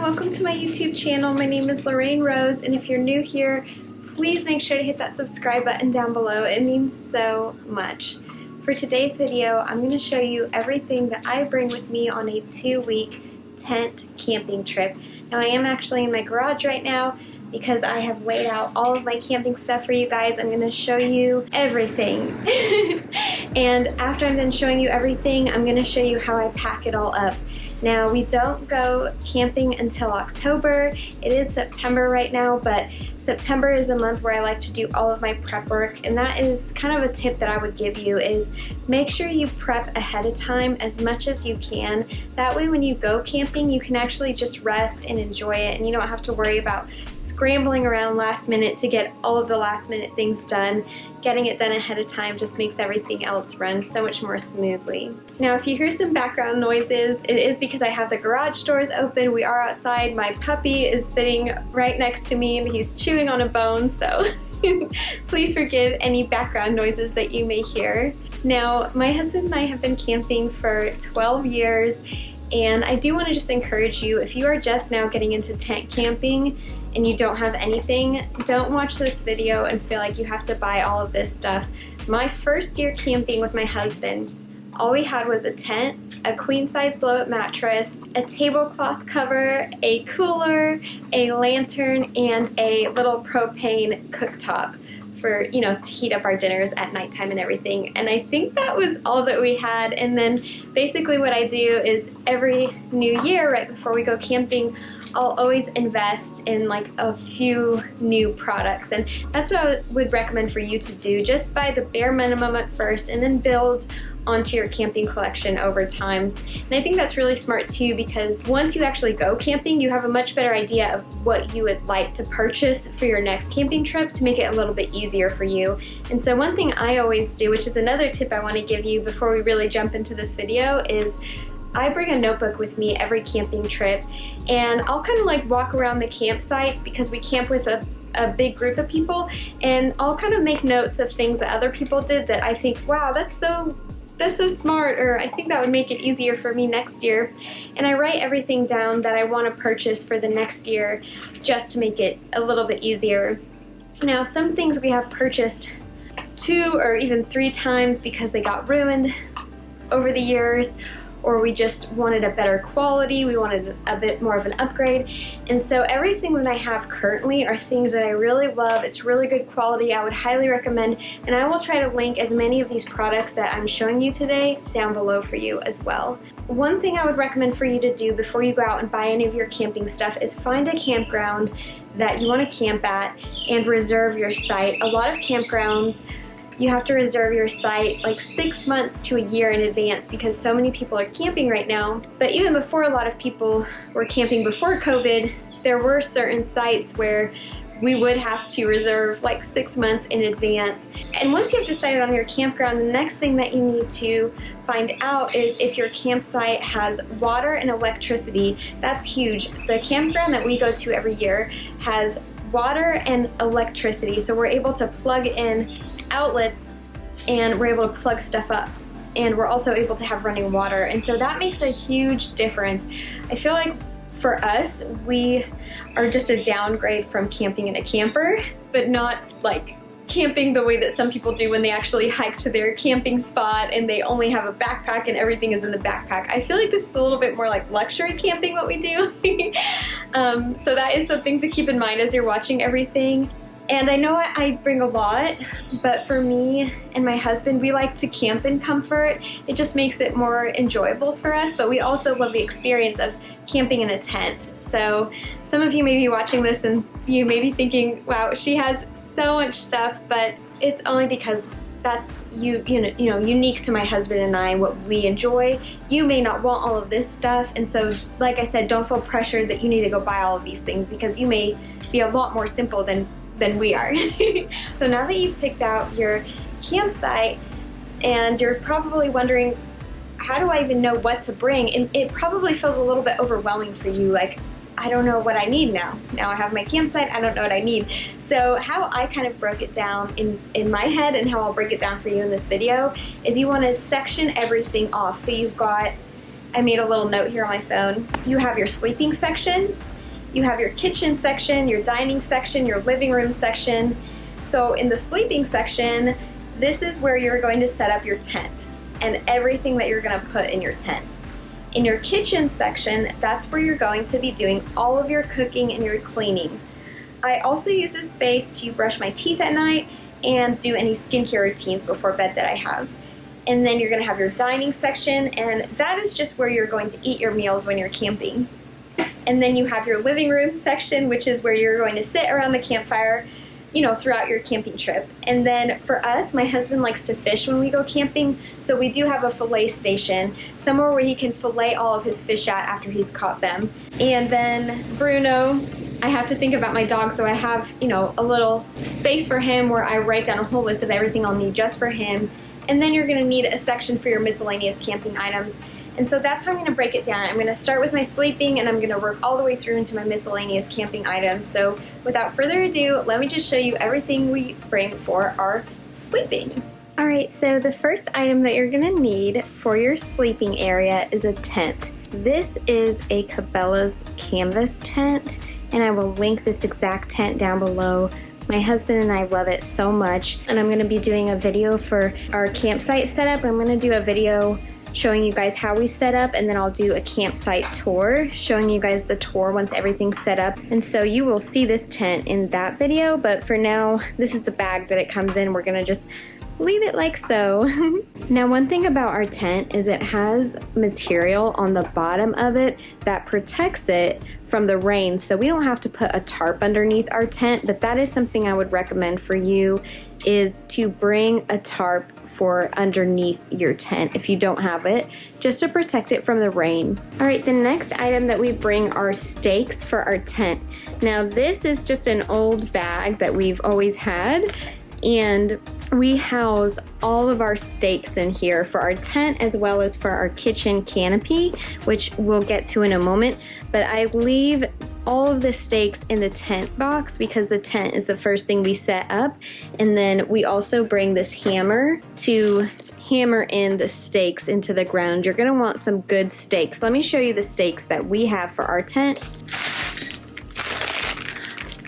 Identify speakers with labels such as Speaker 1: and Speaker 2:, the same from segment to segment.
Speaker 1: welcome to my YouTube channel. My name is Lorraine Rose, and if you're new here, please make sure to hit that subscribe button down below. It means so much. For today's video, I'm going to show you everything that I bring with me on a 2-week tent camping trip. Now I am actually in my garage right now because I have laid out all of my camping stuff for you guys. I'm going to show you everything. And after I'm done showing you everything, I'm going to show you how I pack it all up. Now, we don't go camping until October. It is September right now, but September is the month where I like to do all of my prep work, and that is kind of a tip that I would give you is make sure you prep ahead of time as much as you can. That way when you go camping, you can actually just rest and enjoy it, and you don't have to worry about scrambling around last minute to get all of the last minute things done. Getting it done ahead of time just makes everything else run so much more smoothly. Now, if you hear some background noises, it is because I have the garage doors open. We are outside. My puppy is sitting right next to me and he's chewing on a bone, so please forgive any background noises that you may hear. Now, my husband and I have been camping for 12 years, and I do want to just encourage you, if you are just now getting into tent camping and you don't have anything, don't watch this video and feel like you have to buy all of this stuff. My first year camping with my husband, all we had was a tent, a queen-size blow-up mattress, a tablecloth cover, a cooler, a lantern, and a little propane cooktop for, you know, to heat up our dinners at nighttime and everything. And I think that was all that we had. And then basically what I do is every new year, right before we go camping, I'll always invest in like a few new products, and that's what I would recommend for you to do. Just buy the bare minimum at first and then build onto your camping collection over time. And I think that's really smart too, because once you actually go camping, you have a much better idea of what you would like to purchase for your next camping trip to make it a little bit easier for you. And so one thing I always do, which is another tip I want to give you before we really jump into this video, is I bring a notebook with me every camping trip, and I'll kind of like walk around the campsites because we camp with a big group of people, and I'll kind of make notes of things that other people did that I think, wow, that's so smart, or I think that would make it easier for me next year. And I write everything down that I want to purchase for the next year just to make it a little bit easier. Now, some things we have purchased 2 or even 3 times because they got ruined over the years, or we just wanted a better quality, we wanted a bit more of an upgrade. And so everything that I have currently are things that I really love. It's really good quality. I would highly recommend, and I will try to link as many of these products that I'm showing you today down below for you as well. One thing I would recommend for you to do before you go out and buy any of your camping stuff is find a campground that you want to camp at and reserve your site. A lot of campgrounds, you have to reserve your site like 6 months to a year in advance because so many people are camping right now. But even before a lot of people were camping before COVID, there were certain sites where we would have to reserve like 6 months in advance. And once you've decided on your campground, the next thing that you need to find out is if your campsite has water and electricity. That's huge. The campground that we go to every year has water and electricity, so we're able to plug in outlets and we're able to plug stuff up, and we're also able to have running water, and so that makes a huge difference. I feel like for us, we are just a downgrade from camping in a camper, but not like camping the way that some people do when they actually hike to their camping spot and they only have a backpack and everything is in the backpack. I feel like this is a little bit more like luxury camping what we do. So that is something to keep in mind as you're watching everything. And I know I bring a lot, but for me and my husband, we like to camp in comfort. It just makes it more enjoyable for us, but we also love the experience of camping in a tent. So some of you may be watching this and you may be thinking, wow, she has so much stuff, but it's only because that's unique to my husband and I, what we enjoy. You may not want all of this stuff, and so like I said, don't feel pressured that you need to go buy all of these things because you may be a lot more simple than we are. So now that you've picked out your campsite and you're probably wondering, how do I even know what to bring? And it probably feels a little bit overwhelming for you, like, I don't know what I need now. Now I have my campsite, I don't know what I need. So how I kind of broke it down in my head, and how I'll break it down for you in this video, is you want to section everything off. So you've got I made a little note here on my phone. You have your sleeping section, you have your kitchen section, your dining section, your living room section. So in the sleeping section, this is where you're going to set up your tent and everything that you're going to put in your tent. In your kitchen section, that's where you're going to be doing all of your cooking and your cleaning. I also use this space to brush my teeth at night and do any skincare routines before bed that I have. And then you're going to have your dining section, and that is just where you're going to eat your meals when you're camping. And then you have your living room section, which is where you're going to sit around the campfire, you know, throughout your camping trip. And then for us, my husband likes to fish when we go camping, so we do have a fillet station, somewhere where he can fillet all of his fish at after he's caught them. And then Bruno, I have to think about my dog, so I have, you know, a little space for him where I write down a whole list of everything I'll need just for him. And then you're going to need a section for your miscellaneous camping items. And so that's how I'm going to break it down. I'm going to start with my sleeping, and I'm going to work all the way through into my miscellaneous camping items. So without further ado, let me just show you everything we bring for our sleeping. Alright, so the first item that you're going to need for your sleeping area is a tent. This is a Cabela's canvas tent, and I will link this exact tent down below. My husband and I love it so much, and I'm going to be doing a video for our campsite setup. I'm going to do a video showing you guys how we set up, and then I'll do a campsite tour showing you guys the tour once everything's set up. And so you will see this tent in that video, but for now, this is the bag that it comes in. We're going to just leave it like so. Now, one thing about our tent is it has material on the bottom of it that protects it from the rain, so we don't have to put a tarp underneath our tent, but that is something I would recommend for you, is to bring a tarp for underneath your tent if you don't have it, just to protect it from the rain. All right, the next item that we bring are stakes for our tent. Now, this is just an old bag that we've always had, and we house all of our stakes in here for our tent as well as for our kitchen canopy, which we'll get to in a moment. But I leave all of the stakes in the tent box because the tent is the first thing we set up. And then we also bring this hammer to hammer in the stakes into the ground. You're gonna want some good stakes. Let me show you the stakes that we have for our tent.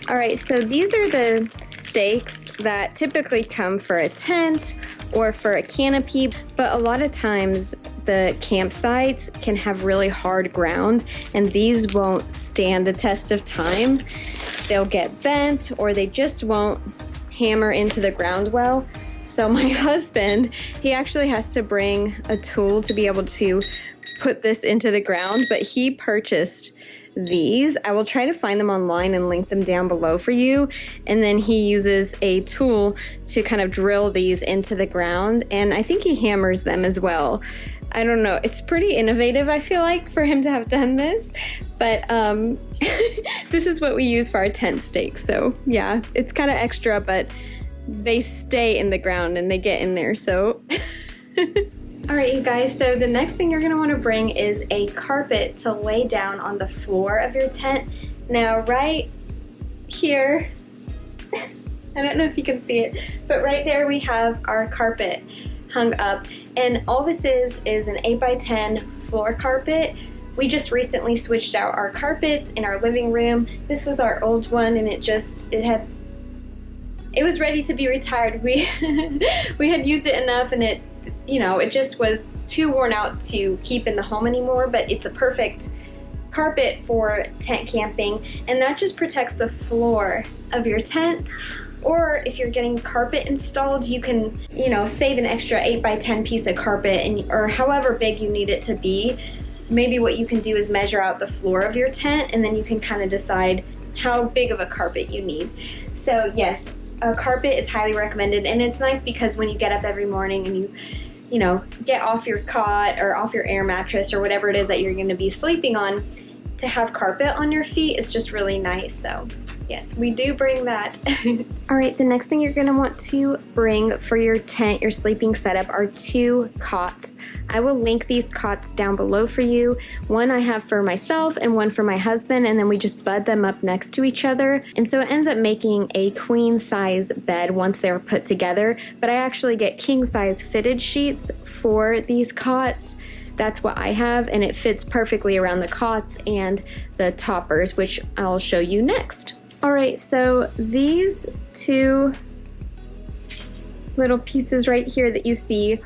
Speaker 1: All right, so these are the stakes that typically come for a tent or for a canopy, but a lot of times the campsites can have really hard ground, and these won't stand the test of time. They'll get bent, or they just won't hammer into the ground well. So my husband, he actually has to bring a tool to be able to put this into the ground, but he purchased these. I will try to find them online and link them down below for you. And then he uses a tool to kind of drill these into the ground, and I think he hammers them as well. I don't know, it's pretty innovative, I feel like, for him to have done this, but this is what we use for our tent stakes. So yeah, it's kind of extra, but they stay in the ground and they get in there, so Alright, you guys, so the next thing you're going to want to bring is a carpet to lay down on the floor of your tent. Now, right here, I don't know if you can see it, but right there we have our carpet hung up. And all this is an 8x10 floor carpet. We just recently switched out our carpets in our living room. This was our old one, and it was ready to be retired. We had used it enough, and it just was too worn out to keep in the home anymore, but it's a perfect carpet for tent camping, and that just protects the floor of your tent. Or if you're getting carpet installed, you can, save an extra 8x10 piece of carpet, or however big you need it to be. Maybe what you can do is measure out the floor of your tent, and then you can kind of decide how big of a carpet you need. So yes, a carpet is highly recommended, and it's nice because when you get up every morning and you get off your cot or off your air mattress or whatever it is that you're going to be sleeping on, to have carpet on your feet is just really nice. So yes, we do bring that. All right, the next thing you're going to want to bring for your tent, your sleeping setup, are 2 cots. I will link these cots down below for you. One I have for myself and one for my husband, and then we just bud them up next to each other. And so it ends up making a queen size bed once they're put together, but I actually get king size fitted sheets for these cots that's what I have, and it fits perfectly around the cots and the toppers, which I'll show you next. All right, so these two little pieces right here that you see,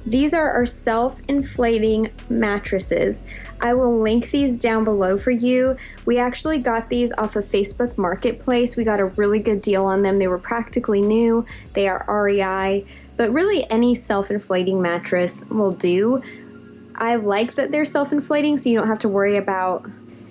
Speaker 1: these are our self-inflating mattresses. I will link these down below for you. We actually got these off of Facebook Marketplace. We got a really good deal on them. They were practically new. They are REI, but really any self-inflating mattress will do. I like that they're self-inflating, so you don't have to worry about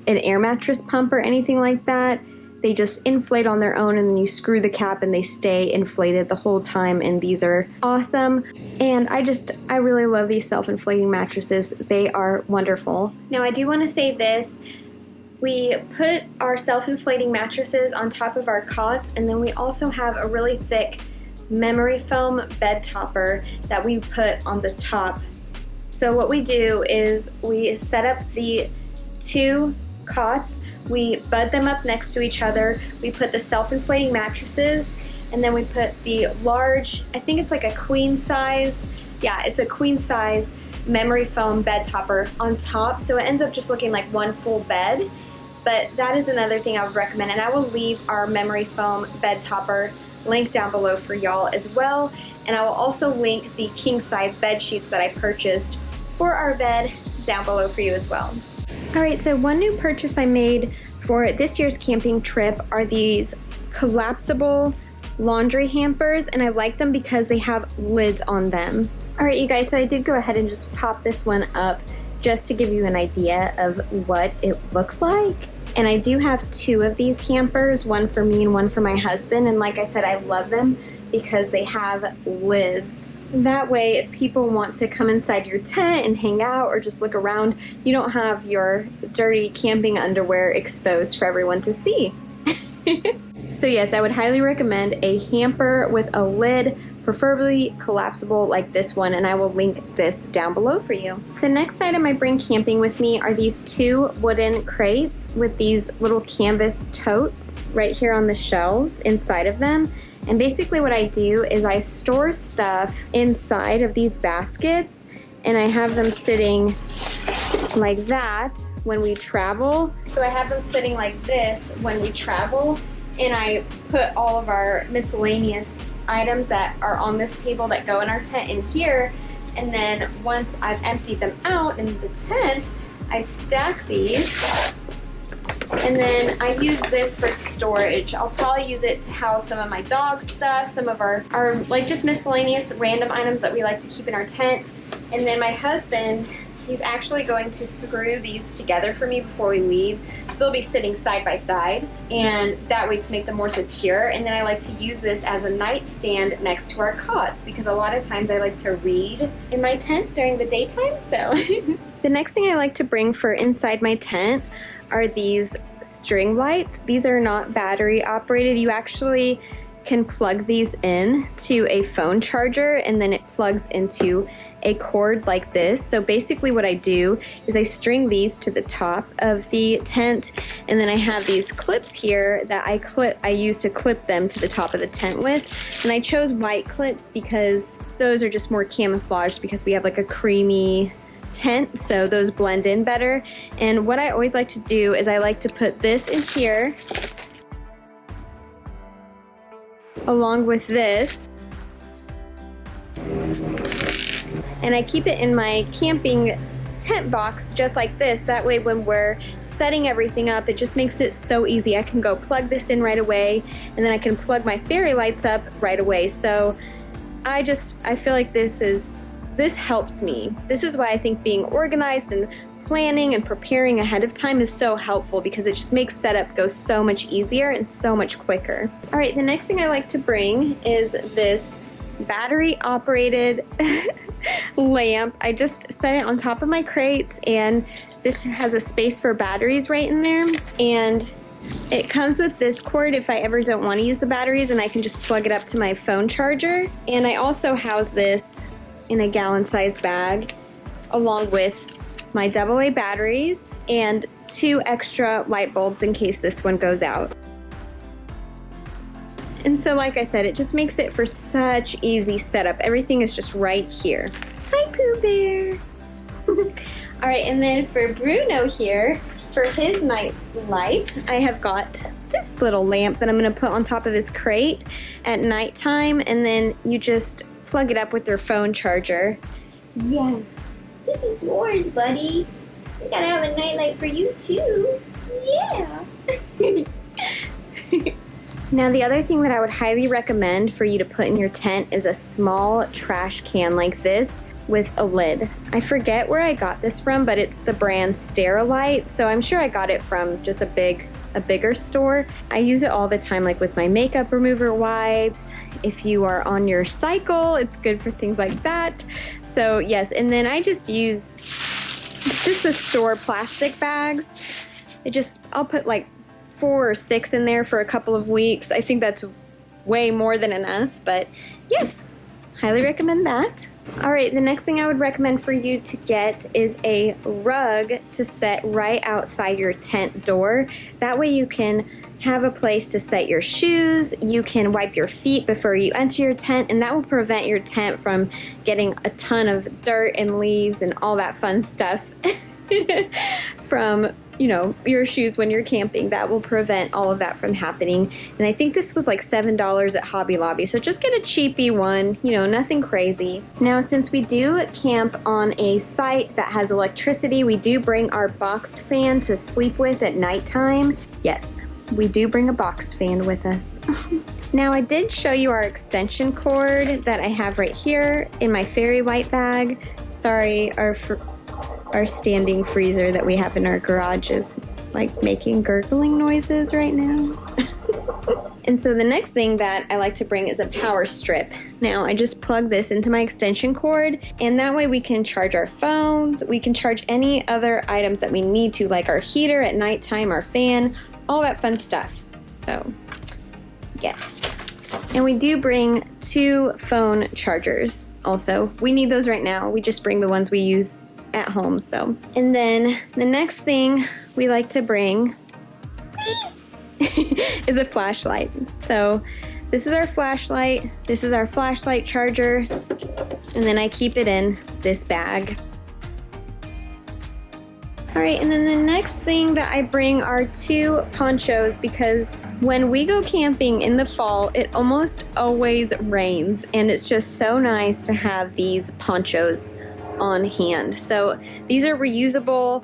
Speaker 1: an air mattress pump or anything like that. They just inflate on their own, and then you screw the cap and they stay inflated the whole time, and these are awesome. And I really love these self-inflating mattresses. They are wonderful. Now I do want to say this. We put our self-inflating mattresses on top of our cots, and then we also have a really thick memory foam bed topper that we put on the top. So what we do is we set up the two cots, we bud them up next to each other, we put the self-inflating mattresses, and then we put the large, I think it's like a queen size, yeah, it's a queen size memory foam bed topper on top, so it ends up just looking like one full bed. But that is another thing I would recommend, and I will leave our memory foam bed topper link down below for y'all as well, and I will also link the king size bed sheets that I purchased for our bed down below for you as well. Alright, so one new purchase I made for this year's camping trip are these collapsible laundry hampers, and I like them because they have lids on them. Alright you guys, so I did go ahead and just pop this one up just to give you an idea of what it looks like. And I do have two of these hampers, one for me and one for my husband, and like I said, I love them because they have lids. That way, if people want to come inside your tent and hang out or just look around, you don't have your dirty camping underwear exposed for everyone to see. So yes, I would highly recommend a hamper with a lid, preferably collapsible like this one, and I will link this down below for you. The next item I bring camping with me are these two wooden crates with these little canvas totes right here on the shelves inside of them. And basically what I do is I store stuff inside of these baskets, and I have them sitting like that when we travel. So I have them sitting like this when we travel, and I put all of our miscellaneous items that are on this table that go in our tent in here, and then once I've emptied them out in the tent, I stack these. And then I use this for storage. I'll probably use it to house some of my dog stuff, some of our like just miscellaneous random items that we like to keep in our tent. And then my husband, he's actually going to screw these together for me before we leave. So they'll be sitting side by side, and that way to make them more secure. And then I like to use this as a nightstand next to our cots because a lot of times I like to read in my tent during the daytime. So the next thing I like to bring for inside my tent are these string lights. These are not battery operated. You actually can plug these in to a phone charger, and then it plugs into a cord like this. So basically what I do is I string these to the top of the tent, and then I have these clips here that I use to clip them to the top of the tent with. And I chose white clips because those are just more camouflaged because we have like a creamy tent, so those blend in better. And what I always like to do is I like to put this in here along with this, and I keep it in my camping tent box just like this. That way when we're setting everything up, it just makes it so easy. I can go plug this in right away, and then I can plug my fairy lights up right away. So I feel like this helps me. This is why I think being organized and planning and preparing ahead of time is so helpful, because it just makes setup go so much easier and so much quicker. All right, the next thing I like to bring is this battery operated lamp. I just set it on top of my crates, and this has a space for batteries right in there, and it comes with this cord if I ever don't want to use the batteries, and I can just plug it up to my phone charger. And I also house this in a gallon-sized bag along with my AA batteries and 2 extra light bulbs in case this one goes out. And so like I said, it just makes it for such easy setup. Everything is just right here. Hi, Pooh Bear! All right, and then for Bruno here, for his night light, I have got this little lamp that I'm gonna put on top of his crate at nighttime, and then you just plug it up with your phone charger. Yeah, this is yours, buddy. We gotta have a nightlight for you too. Yeah. Now the other thing that I would highly recommend for you to put in your tent is a small trash can like this with a lid. I forget where I got this from, but it's the brand STERILITE, so I'm sure I got it from just a bigger store. I use it all the time, like with my makeup remover wipes. If you are on your cycle, it's good for things like that. So yes, and then I just use the store plastic bags. I'll put like 4 or 6 in there for a couple of weeks. I think that's way more than enough, but yes, highly recommend that. All right, the next thing I would recommend for you to get is a rug to set right outside your tent door. That way you can have a place to set your shoes, you can wipe your feet before you enter your tent, and that will prevent your tent from getting a ton of dirt and leaves and all that fun stuff from, you know, your shoes when you're camping. That will prevent all of that from happening. And I think this was like $7 at Hobby Lobby, so just get a cheapy one, you know, nothing crazy. Now, since we do camp on a site that has electricity, we do bring our boxed fan to sleep with at nighttime. Yes, we do bring a boxed fan with us. Now, I did show you our extension cord that I have right here in my fairy light bag. Sorry, our standing freezer that we have in our garage is like making gurgling noises right now. And so the next thing that I like to bring is a power strip. Now I just plug this into my extension cord, and that way we can charge our phones, we can charge any other items that we need to, like our heater at nighttime, our fan, all that fun stuff. So yes. And we do bring 2 phone chargers also. We need those right now. We just bring the ones we use at home. So, and then the next thing we like to bring is a flashlight. So this is our flashlight, this is our flashlight charger, and then I keep it in this bag. All right, and then the next thing that I bring are 2 ponchos, because when we go camping in the fall, it almost always rains, and it's just so nice to have these ponchos on hand. So these are reusable.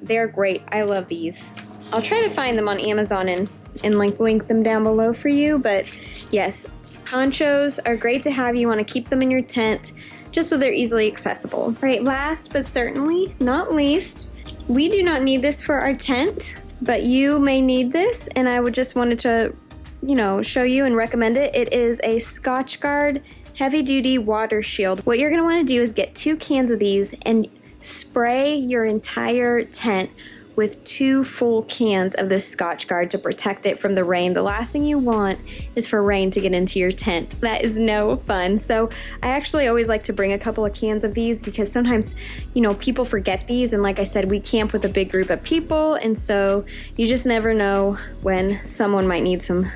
Speaker 1: They're great. I love these. I'll try to find them on Amazon and link them down below for you. But yes, ponchos are great to have. You want to keep them in your tent just so they're easily accessible. All right, last but certainly not least, we do not need this for our tent, but you may need this, and I would just wanted to, you know, show you and recommend it. It is a Scotchgard heavy duty water shield. What you're going to want to do is get 2 cans of these and spray your entire tent with 2 full cans of this Scotchgard to protect it from the rain. The last thing you want is for rain to get into your tent. That is no fun. So I actually always like to bring a couple of cans of these, because sometimes, you know, people forget these, and like I said, we camp with a big group of people, and so you just never know when someone might need some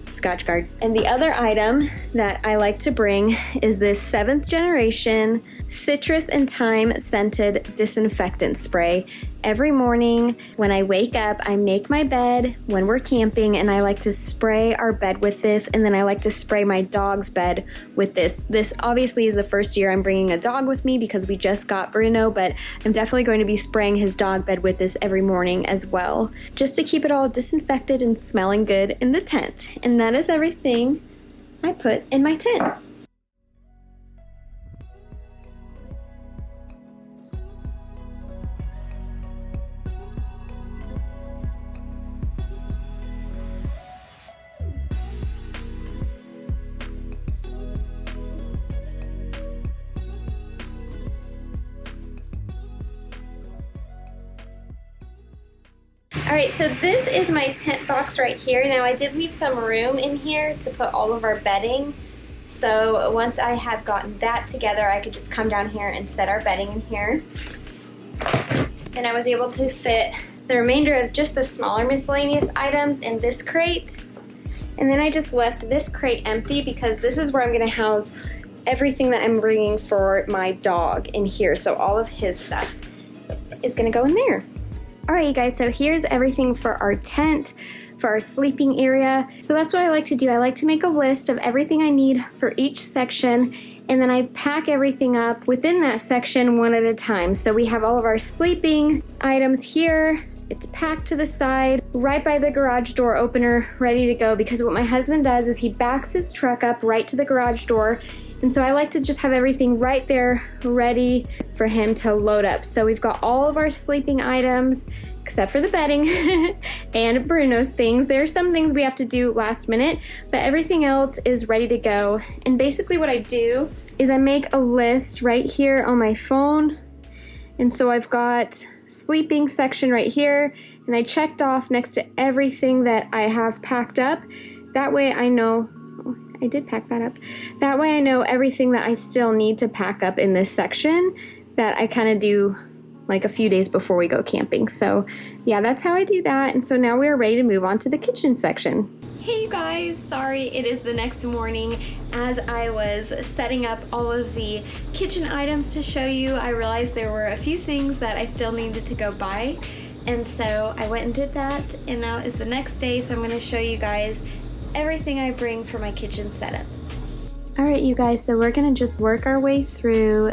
Speaker 1: Scotchgard. And the other item that I like to bring is this 7th generation citrus and thyme scented disinfectant spray. Every morning when I wake up, I make my bed when we're camping, and I like to spray our bed with this, and then I like to spray my dog's bed with this. This obviously is the first year I'm bringing a dog with me because we just got Bruno, but I'm definitely going to be spraying his dog bed with this every morning as well, just to keep it all disinfected and smelling good in the tent. And that is everything I put in my tent. All right, so this is my tent box right here. Now I did leave some room in here to put all of our bedding. So once I have gotten that together, I could just come down here and set our bedding in here. And I was able to fit the remainder of just the smaller miscellaneous items in this crate. And then I just left this crate empty because this is where I'm gonna house everything that I'm bringing for my dog in here, so all of his stuff. is gonna go in there. All right, you guys, so here's everything for our tent, for our sleeping area. So that's what I like to do. I like to make a list of everything I need for each section, and then I pack everything up within that section one at a time. So we have all of our sleeping items here. It's packed to the side, right by the garage door opener, ready to go, because what my husband does is he backs his truck up right to the garage door, and so I like to just have everything right there ready for him to load up. So we've got all of our sleeping items, except for the bedding and Bruno's things. There are some things we have to do last minute, but everything else is ready to go. And basically what I do is I make a list right here on my phone. And so I've got sleeping section right here, and I checked off next to everything that I have packed up. That way I know, I did pack that up. That way I know everything that I still need to pack up in this section that I kind of do like a few days before we go camping. So yeah, that's how I do that. And so now we are ready to move on to the kitchen section. Hey you guys, sorry, it is the next morning. As I was setting up all of the kitchen items to show you, I realized there were a few things that I still needed to go buy. And so I went and did that, and now is the next day, so I'm gonna show you guys everything I bring for my kitchen setup. All right, you guys, so we're gonna just work our way through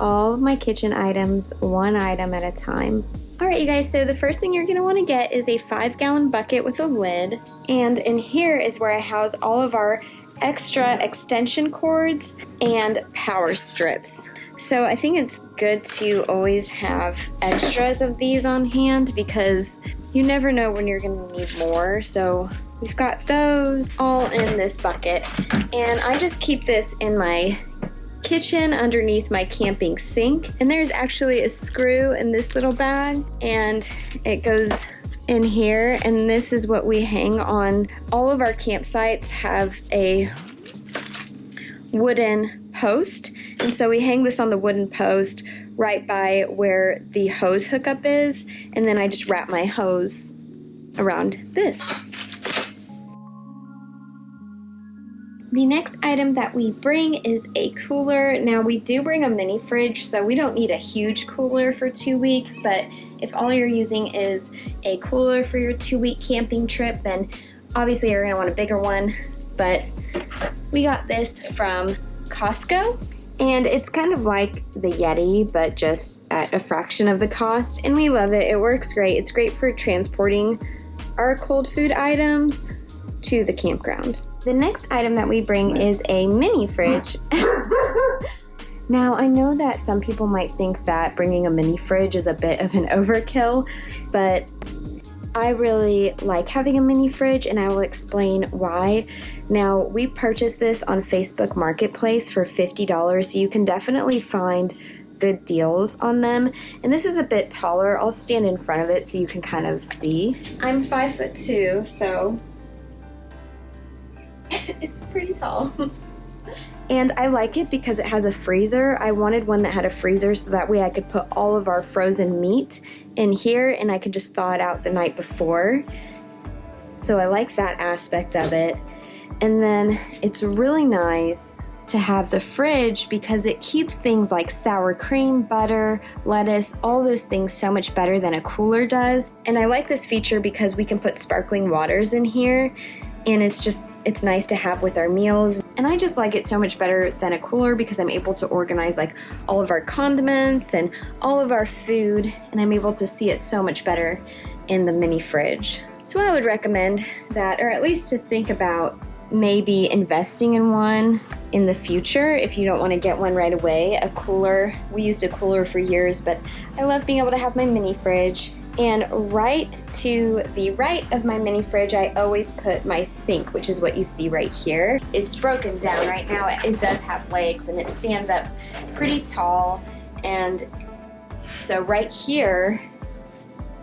Speaker 1: all of my kitchen items, one item at a time. All right, you guys, so the first thing you're gonna wanna get is a 5-gallon bucket with a lid. And in here is where I house all of our extra extension cords and power strips. So I think it's good to always have extras of these on hand because you never know when you're gonna need more. So we've got those all in this bucket. And I just keep this in my kitchen underneath my camping sink. And there's actually a screw in this little bag, and it goes in here, and this is what we hang on. All of our campsites have a wooden post, and so we hang this on the wooden post right by where the hose hookup is, and then I just wrap my hose around this. The next item that we bring is a cooler. Now we do bring a mini fridge, so we don't need a huge cooler for 2 weeks, but if all you're using is a cooler for your 2-week camping trip, then obviously you're gonna want a bigger one. But we got this from Costco, and it's kind of like the Yeti, but just at a fraction of the cost, and we love it. It works great. It's great for transporting our cold food items to the campground. The next item that we bring is a mini fridge. Now, I know that some people might think that bringing a mini fridge is a bit of an overkill, but I really like having a mini fridge, and I will explain why. Now, we purchased this on Facebook Marketplace for $50, so you can definitely find good deals on them. And this is a bit taller. I'll stand in front of it so you can kind of see. I'm 5'2", so it's pretty tall. And I like it because it has a freezer. I wanted one that had a freezer so that way I could put all of our frozen meat in here and I could just thaw it out the night before. So I like that aspect of it. And then it's really nice to have the fridge because it keeps things like sour cream, butter, lettuce, all those things so much better than a cooler does. And I like this feature because we can put sparkling waters in here, and it's nice to have with our meals. And I just like it so much better than a cooler because I'm able to organize like all of our condiments and all of our food, and I'm able to see it so much better in the mini fridge. So I would recommend that, or at least to think about maybe investing in one in the future if you don't want to get one right away. A cooler, we used a cooler for years, but I love being able to have my mini fridge. And right to the right of my mini fridge, I always put my sink, which is what you see right here. It's broken down right now. It does have legs and it stands up pretty tall. And so right here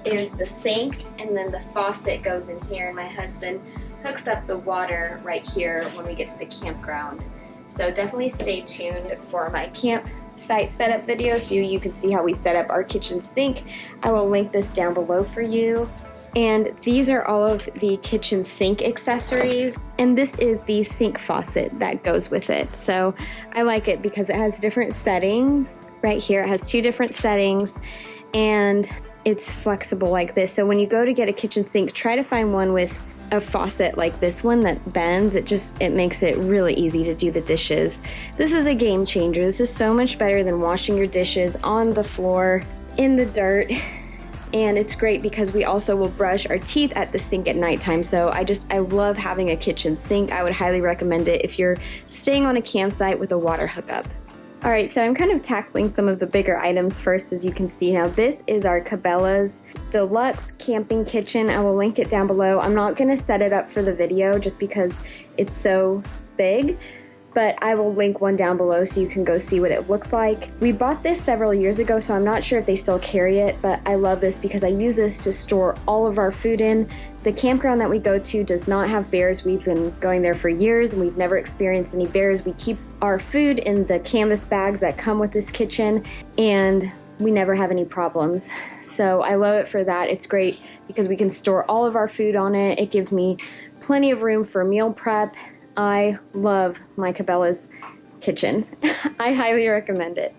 Speaker 1: is the sink, and then the faucet goes in here, and my husband hooks up the water right here when we get to the campground. So definitely stay tuned for my campsite setup video so you can see how we set up our kitchen sink. I will link this down below for you. And these are all of the kitchen sink accessories, and this is the sink faucet that goes with it. So I like it because it has different settings. Right here it has 2 different settings, and it's flexible like this. So when you go to get a kitchen sink, try to find one with a faucet like this one that bends. It makes it really easy to do the dishes. This is a game changer. This is so much better than washing your dishes on the floor in the dirt. And it's great because we also will brush our teeth at the sink at nighttime. So I love having a kitchen sink. I would highly recommend it if you're staying on a campsite with a water hookup. All right, so I'm kind of tackling some of the bigger items first, as you can see. Now, this is our Cabela's Deluxe Camping Kitchen. I will link it down below. I'm not gonna set it up for the video just because it's so big, but I will link one down below so you can go see what it looks like. We bought this several years ago, so I'm not sure if they still carry it, but I love this because I use this to store all of our food in. The campground that we go to does not have bears. We've been going there for years and we've never experienced any bears. We keep our food in the canvas bags that come with this kitchen and we never have any problems. So I love it for that. It's great because we can store all of our food on it. It gives me plenty of room for meal prep. I love my Cabela's kitchen. I highly recommend it.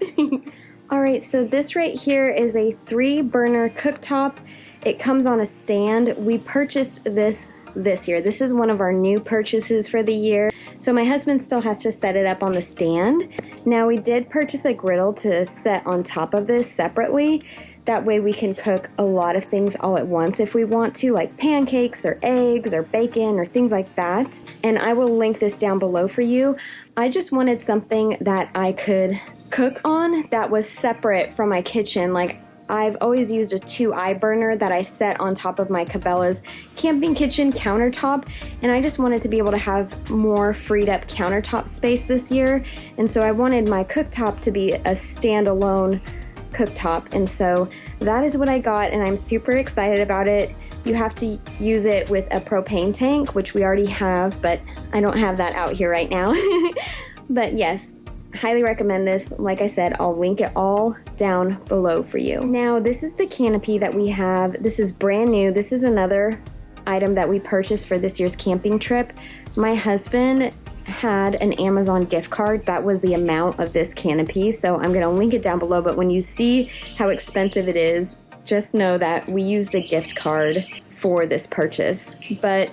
Speaker 1: All right, so this right here is a 3-burner cooktop. It comes on a stand. We purchased this year. This is one of our new purchases for the year. So my husband still has to set it up on the stand. Now we did purchase a griddle to set on top of this separately. That way we can cook a lot of things all at once if we want to, like pancakes or eggs or bacon or things like that. And I will link this down below for you. I just wanted something that I could cook on that was separate from my kitchen. Like, I've always used a 2-eye burner that I set on top of my Cabela's camping kitchen countertop, and I just wanted to be able to have more freed up countertop space this year, and so I wanted my cooktop to be a standalone cooktop, and so that is what I got, and I'm super excited about it. You have to use it with a propane tank, which we already have, but I don't have that out here right now. But yes, highly recommend this. Like I said, I'll link it all down below for you. Now, this is the canopy that we have. This is brand new. This is another item that we purchased for this year's camping trip. My husband had an Amazon gift card. That was the amount of this canopy. So I'm gonna link it down below, but when you see how expensive it is, just know that we used a gift card for this purchase. But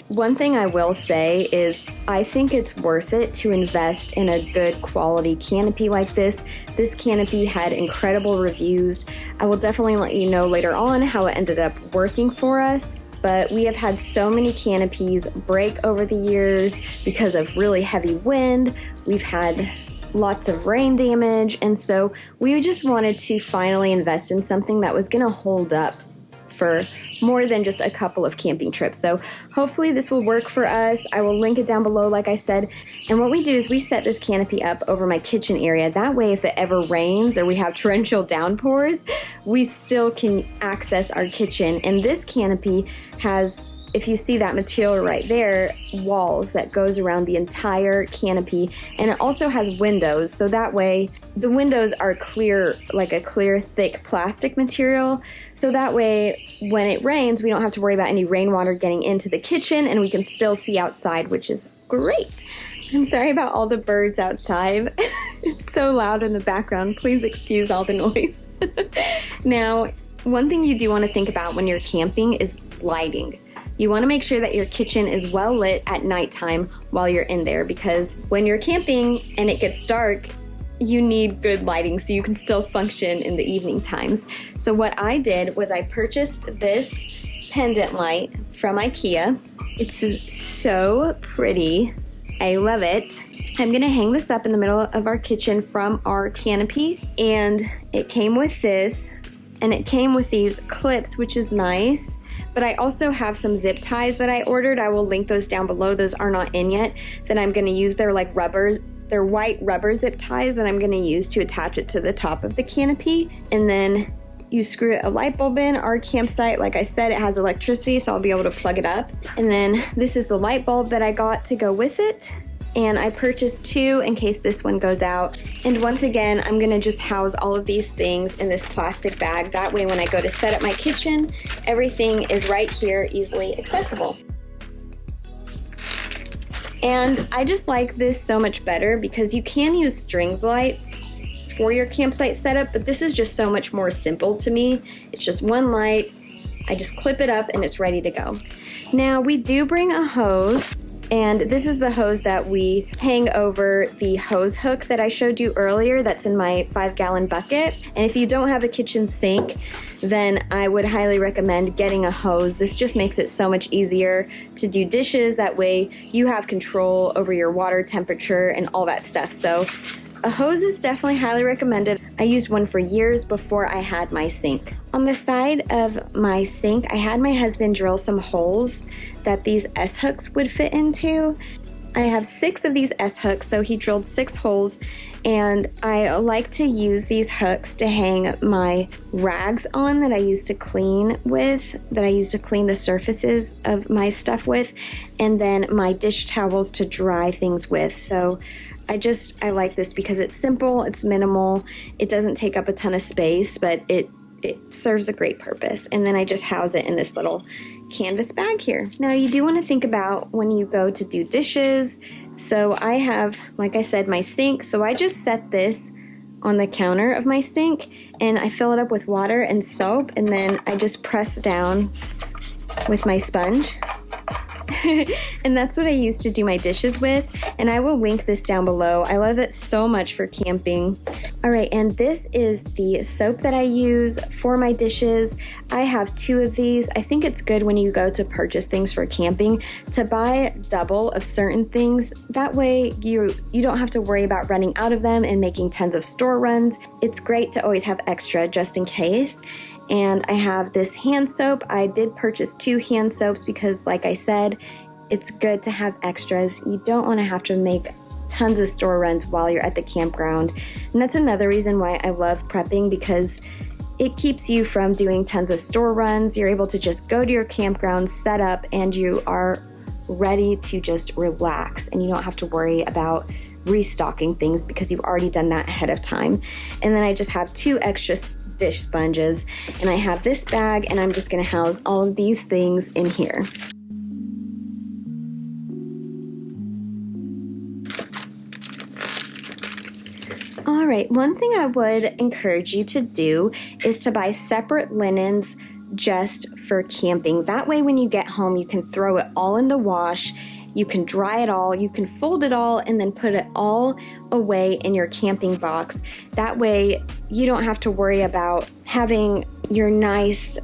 Speaker 1: one thing I will say is I think it's worth it to invest in a good quality canopy like this. This canopy had incredible reviews. I will definitely let you know later on how it ended up working for us, but we have had so many canopies break over the years because of really heavy wind. We've had lots of rain damage, and so we just wanted to finally invest in something that was gonna hold up for more than just a couple of camping trips. So hopefully this will work for us. I will link it down below, like I said. And what we do is we set this canopy up over my kitchen area. That way, if it ever rains or we have torrential downpours, we still can access our kitchen. And this canopy has, if you see that material right there, walls that goes around the entire canopy. And it also has windows, so that way the windows are clear, like a clear, thick plastic material. So that way, when it rains, we don't have to worry about any rainwater getting into the kitchen, and we can still see outside, which is great. I'm sorry about all the birds outside. It's so loud in the background. Please excuse all the noise. Now, one thing you do want to think about when you're camping is lighting. You want to make sure that your kitchen is well lit at nighttime while you're in there, because when you're camping and it gets dark, you need good lighting so you can still function in the evening times. So what I did was I purchased this pendant light from IKEA. It's so pretty. I love it. I'm gonna hang this up in the middle of our kitchen from our canopy, and it came with this, and it came with these clips, which is nice. But I also have some zip ties that I ordered. I will link those down below. Those are not in yet. That I'm gonna use. They're like rubbers. They're white rubber zip ties that I'm gonna use to attach it to the top of the canopy. And then you screw a light bulb in. Our campsite, like I said, it has electricity, so I'll be able to plug it up. And then this is the light bulb that I got to go with it. And I purchased 2 in case this one goes out. And once again, I'm gonna just house all of these things in this plastic bag. That way when I go to set up my kitchen, everything is right here, easily accessible. And I just like this so much better because you can use string lights for your campsite setup, but this is just so much more simple to me. It's just one light, I just clip it up and it's ready to go. Now we do bring a hose, and this is the hose that we hang over the hose hook that I showed you earlier that's in my 5-gallon bucket. And if you don't have a kitchen sink, then I would highly recommend getting a hose. This just makes it so much easier to do dishes. That way you have control over your water temperature and all that stuff. So a hose is definitely highly recommended. I used one for years before I had my sink. On the side of my sink, I had my husband drill some holes that these S-hooks would fit into. I have 6 of these S-hooks, so he drilled 6 holes, and I like to use these hooks to hang my rags on that I use to clean with, that I use to clean the surfaces of my stuff with, and then my dish towels to dry things with. So I like this because it's simple, it's minimal, it doesn't take up a ton of space, but it serves a great purpose. And then I just house it in this little canvas bag here. Now you do want to think about when you go to do dishes. So I have, like I said, my sink. So I just set this on the counter of my sink and I fill it up with water and soap, and then I just press down with my sponge. And that's what I use to do my dishes with, and I will link this down below. I love it so much for camping. Alright, and this is the soap that I use for my dishes. I have 2 of these. I think it's good when you go to purchase things for camping to buy double of certain things. That way you don't have to worry about running out of them and making tons of store runs. It's great to always have extra just in case. And I have this hand soap. I did purchase 2 hand soaps because, like I said, it's good to have extras. You don't want to have to make tons of store runs while you're at the campground. And that's another reason why I love prepping, because it keeps you from doing tons of store runs. You're able to just go to your campground, set up, and you are ready to just relax. And you don't have to worry about restocking things because you've already done that ahead of time. And then I just have 2 extra dish sponges, and I have this bag, and I'm just going to house all of these things in here. Alright, one thing I would encourage you to do is to buy separate linens just for camping. That way when you get home you can throw it all in the wash, you can dry it all, you can fold it all, and then put it all away in your camping box. That way you don't have to worry about having your nice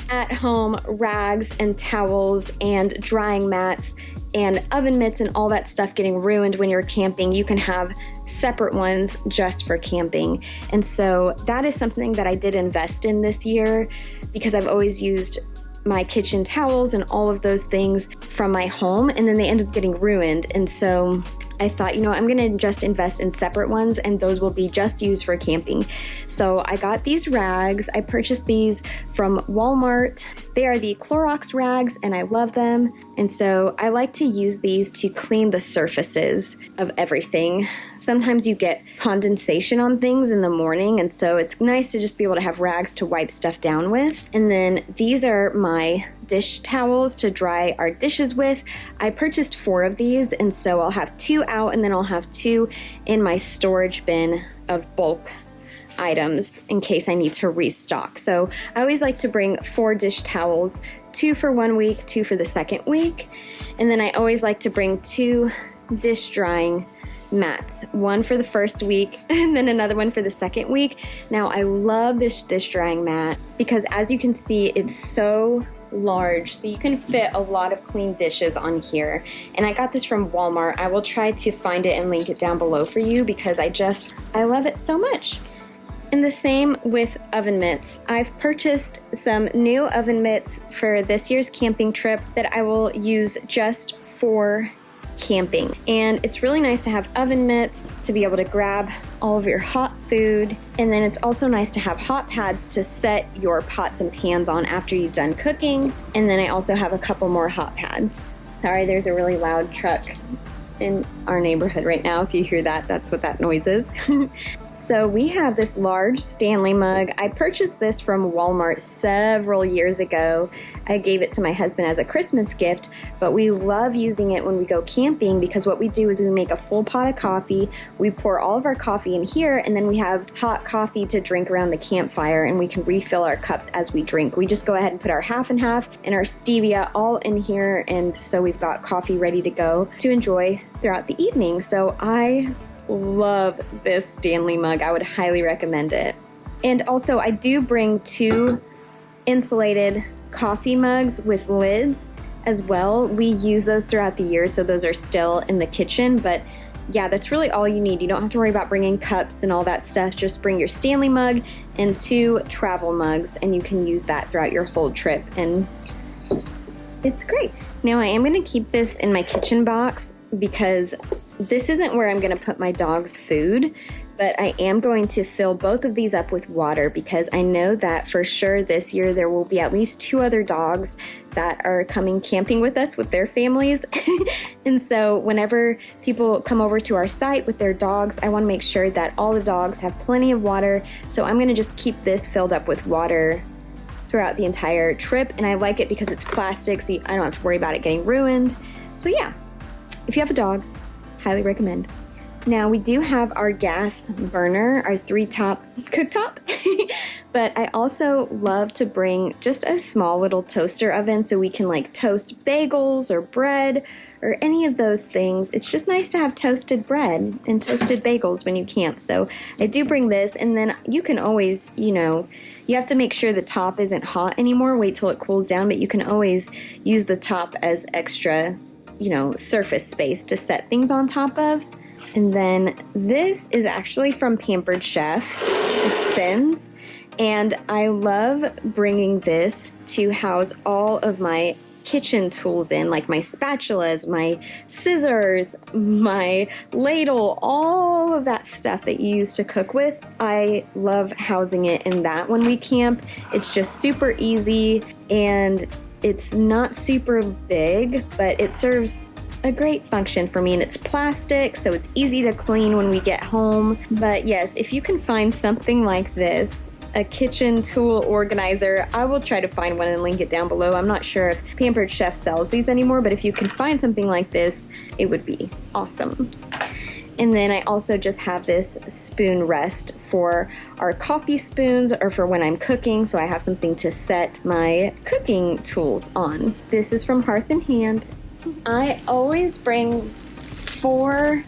Speaker 1: at home rags and towels and drying mats and oven mitts and all that stuff getting ruined when you're camping. You can have separate ones just for camping. And so that is something that I did invest in this year, because I've always used my kitchen towels and all of those things from my home, and then they end up getting ruined. And so I thought, I'm going to just invest in separate ones, and those will be just used for camping. So I got these rags. I purchased these from Walmart. They are the Clorox rags, and I love them. And so I like to use these to clean the surfaces of everything. Sometimes you get condensation on things in the morning, and so it's nice to just be able to have rags to wipe stuff down with. And then these are my dish towels to dry our dishes with. I purchased 4 of these, and so I'll have 2 out, and then I'll have 2 in my storage bin of bulk items in case I need to restock. So I always like to bring 4 dish towels, 2 for 1 week, 2 for the second week. And then I always like to bring 2 dish drying mats, 1 for the first week and then another one for the second week. Now I love this dish drying mat because, as you can see, it's so large, so you can fit a lot of clean dishes on here. And I got this from Walmart. I will try to find it and link it down below for you because I love it so much. And the same with oven mitts. I've purchased some new oven mitts for this year's camping trip that I will use just for camping. And it's really nice to have oven mitts to be able to grab all of your hot food. And then it's also nice to have hot pads to set your pots and pans on after you've done cooking. And then I also have a couple more hot pads. Sorry, there's a really loud truck in our neighborhood right now. If you hear that, that's what that noise is. So we have this large Stanley mug. I purchased this from Walmart several years ago. I gave it to my husband as a Christmas gift, but we love using it when we go camping because what we do is we make a full pot of coffee, we pour all of our coffee in here, and then we have hot coffee to drink around the campfire, and we can refill our cups as we drink. We just go ahead and put our half and half and our stevia all in here, and so we've got coffee ready to go to enjoy throughout the evening. So I love this Stanley mug. I would highly recommend it. And also I do bring 2 insulated coffee mugs with lids as well. We use those throughout the year, so those are still in the kitchen, but yeah, that's really all you need. You don't have to worry about bringing cups and all that stuff. Just bring your Stanley mug and 2 travel mugs, and you can use that throughout your whole trip, and it's great. Now I am going to keep this in my kitchen box because this isn't where I'm going to put my dog's food, but I am going to fill both of these up with water because I know that for sure this year there will be at least 2 other dogs that are coming camping with us with their families. And so whenever people come over to our site with their dogs, I want to make sure that all the dogs have plenty of water. So I'm going to just keep this filled up with water throughout the entire trip, and I like it because it's plastic, so I don't have to worry about it getting ruined. So yeah, if you have a dog, highly recommend. Now we do have our gas burner, our 3-top cooktop, but I also love to bring just a small little toaster oven so we can like toast bagels or bread or any of those things. It's just nice to have toasted bread and toasted bagels when you camp. So I do bring this, and then you can always, you have to make sure the top isn't hot anymore, wait till it cools down, but you can always use the top as extra, surface space to set things on top of. And then this is actually from Pampered Chef. It spins, and I love bringing this to house all of my kitchen tools in, like my spatulas, my scissors, my ladle, all of that stuff that you use to cook with. I love housing it in that when we camp. It's just super easy, and it's not super big, but it serves a great function for me, and it's plastic, so it's easy to clean when we get home. But yes, if you can find something like this, a kitchen tool organizer, I will try to find one and link it down below. I'm not sure if Pampered Chef sells these anymore, but if you can find something like this, it would be awesome. And then I also just have this spoon rest for our coffee spoons or for when I'm cooking, so I have something to set my cooking tools on. This is from Hearth and Hand. I always bring 4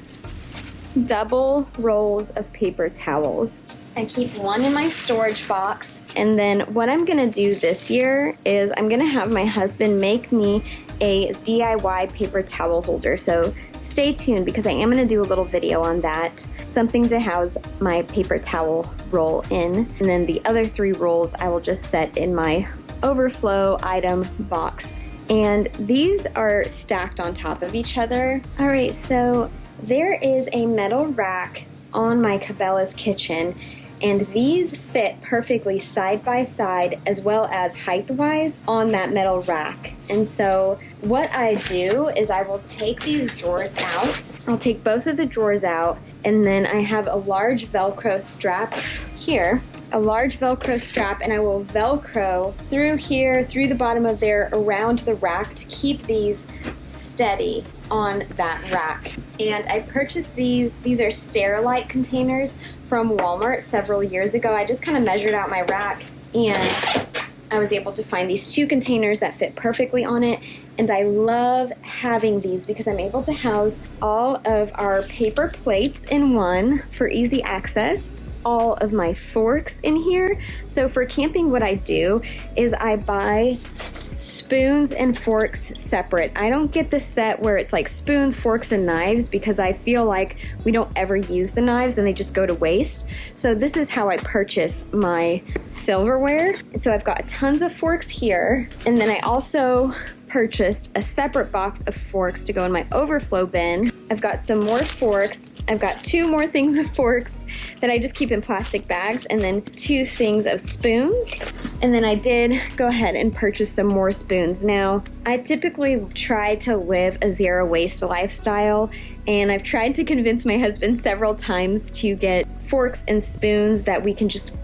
Speaker 1: double rolls of paper towels. I keep one in my storage box, and then what I'm gonna do this year is I'm gonna have my husband make me a DIY paper towel holder, so stay tuned because I am gonna do a little video on that, something to house my paper towel roll in, and then the other 3 rolls I will just set in my overflow item box. And these are stacked on top of each other. All right, so there is a metal rack on my Cabela's kitchen, and these fit perfectly side by side as well as height-wise on that metal rack. And so what I do is I will take these drawers out. I'll take both of the drawers out, and then I have a large Velcro strap here. A large Velcro strap, and I will Velcro through here, through the bottom of there, around the rack to keep these steady on that rack. And I purchased these are STERILITE containers from Walmart several years ago. I just kind of measured out my rack, and I was able to find these 2 containers that fit perfectly on it. And I love having these because I'm able to house all of our paper plates in one for easy access, all of my forks in here. So for camping, what I do is I buy spoons and forks separate. I don't get the set where it's like spoons, forks, and knives because I feel like we don't ever use the knives and they just go to waste. So this is how I purchase my silverware. And so I've got tons of forks here, and then I also purchased a separate box of forks to go in my overflow bin. I've got some more forks. I've got 2 more things of forks that I just keep in plastic bags, and then 2 things of spoons. And then I did go ahead and purchase some more spoons. Now, I typically try to live a zero waste lifestyle, and I've tried to convince my husband several times to get forks and spoons that we can just